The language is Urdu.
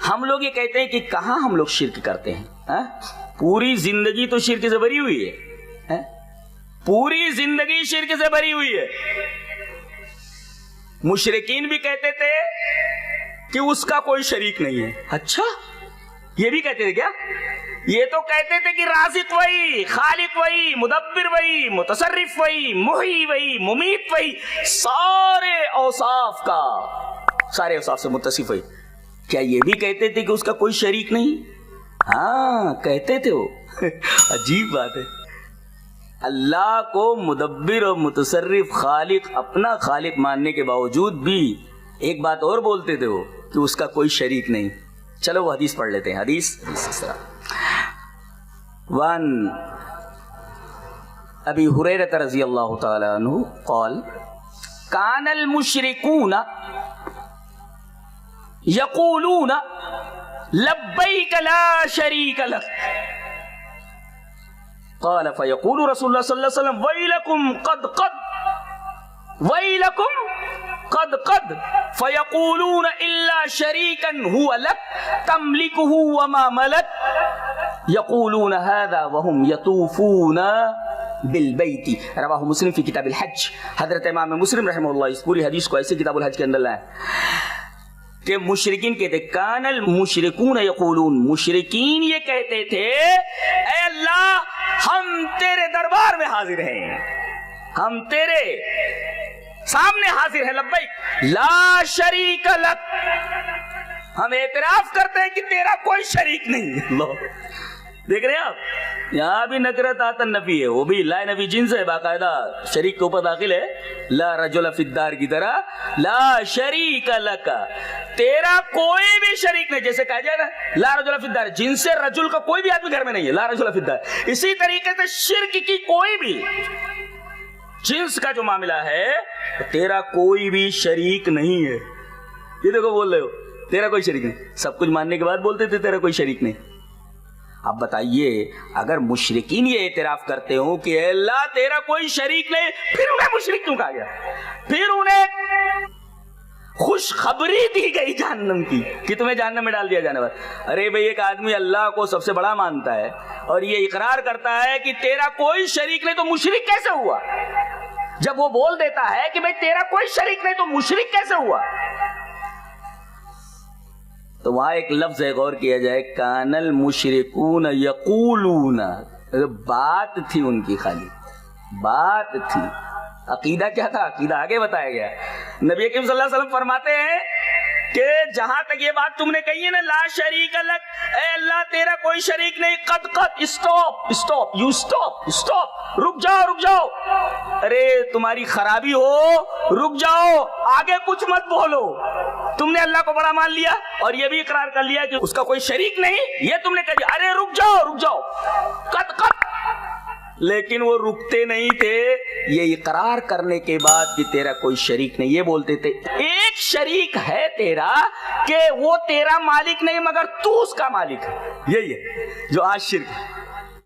ہم لوگ یہ کہتے ہیں کہ کہاں ہم لوگ شرک کرتے ہیں؟ پوری زندگی تو شرک سے بھری ہوئی ہے، پوری زندگی شرک سے بھری ہوئی ہے۔ مشرکین بھی کہتے تھے کہ اس کا کوئی شریک نہیں ہے۔ اچھا، یہ بھی کہتے تھے کیا؟ یہ تو کہتے تھے کہ رازق وہی، خالق وہی، مدبر وہی، متصرف وہی، محیی وہی، ممیت وہی، سارے اوصاف سے متصف وہی۔ کیا یہ بھی کہتے تھے کہ اس کا کوئی شریک نہیں؟ ہاں کہتے تھے وہ۔ عجیب بات ہے، اللہ کو مدبر اور متصرف خالق، اپنا خالق ماننے کے باوجود بھی ایک بات اور بولتے تھے وہ، کہ اس کا کوئی شریک نہیں۔ چلو وہ حدیث پڑھ لیتے ہیں۔ حدیث اس طرح، وان ابی ہریرہ رضی اللہ تعالی عنہ قال کان المشرکون یقولون لبیک لا شریک لک، قال فیقول رسول اللہ صلی اللہ علیہ وسلم ویلکم قد قد ویلکم قد قد فیقولون الا شریکا هو لک تملکه وما ملک یقولون هذا وهم یطوفون بالبیت۔ رواہ مسلم فی کتاب الحج۔ حضرت امام مسلم رحمہ اللہ اس پوری حدیث کو ایسے کتاب الحج کے اندر لائے کہ مشرکین کہتے، کان المشرکون یقولون، مشرکین یہ کہتے تھے اے اللہ ہم تیرے دربار میں حاضر ہیں، ہم تیرے سامنے حاضر ہیں، لبیک لا شریک لک، ہم اعتراف کرتے ہیں کہ تیرا کوئی شریک نہیں۔ اللہ دیکھ رہے ہیں آپ، یہاں بھی نکرت آتا نفی ہے، وہ بھی لا نفی جنس ہے، باقاعدہ شریک کے اوپر داخل ہے، لا رجل فی الدار کی طرح، لا شریک لک، تیرا کوئی بھی شریک نہیں۔ جیسے کہا جائے نا لا رجل فی الدار، جن سے رجل کا کوئی بھی آدمی گھر میں نہیں ہے، لا رجل فی الدار۔ اسی طریقے سے شرک کی کوئی بھی جنس کا جو معاملہ ہے، تیرا کوئی بھی شریک نہیں ہے۔ یہ دیکھو بول رہے ہو تیرا کوئی شریک نہیں، سب کچھ ماننے کے بعد بولتے تھے تیرا کوئی شریک نہیں۔ اب بتائیے اگر مشرکین یہ اعتراف کرتے ہوں کہ اے اللہ تیرا کوئی شریک نہیں، پھر انہیں مشرک کیوں کہا گیا؟ پھر انہیں خوشخبری دی گئی جہنم کی کہ تمہیں جہنم میں ڈال دیا جانے والا۔ ارے بھئی ایک آدمی اللہ کو سب سے بڑا مانتا ہے اور یہ اقرار کرتا ہے کہ تیرا کوئی شریک نہیں، تو مشرک کیسے ہوا؟ جب وہ بول دیتا ہے کہ بھئی تیرا کوئی شریک نہیں تو مشرک کیسے ہوا؟ تو وہاں ایک لفظ ہے، غور کیا جائے، کان المشرکون یقولون، بات تھی ان کی، خالی بات تھی۔ عقیدہ کیا تھا؟ عقیدہ آگے بتایا گیا۔ نبی کریم صلی اللہ علیہ وسلم فرماتے ہیں کہ جہاں تک یہ بات تم نے کہی ہے نا لا شریک لک، اے اللہ تیرا کوئی شریک نہیں، قد قد، اسٹاپ یو اسٹاپ، رک جاؤ، ارے تمہاری خرابی ہو، رک جاؤ، آگے کچھ مت بولو۔ تم نے اللہ کو بڑا مان لیا اور یہ بھی اقرار کر لیا کہ اس کا کوئی شریک نہیں، یہ تم نے کہہ دیا، ارے رک جاؤ، قد قد۔ لیکن وہ رکتے نہیں تھے، یہ اقرار کرنے کے بعد کہ تیرا کوئی شریک نہیں، یہ بولتے تھے ایک شریک ہے تیرا کہ وہ تیرا مالک نہیں مگر تو اس کا مالک ہے۔ یہی ہے جو آج شرک ہے۔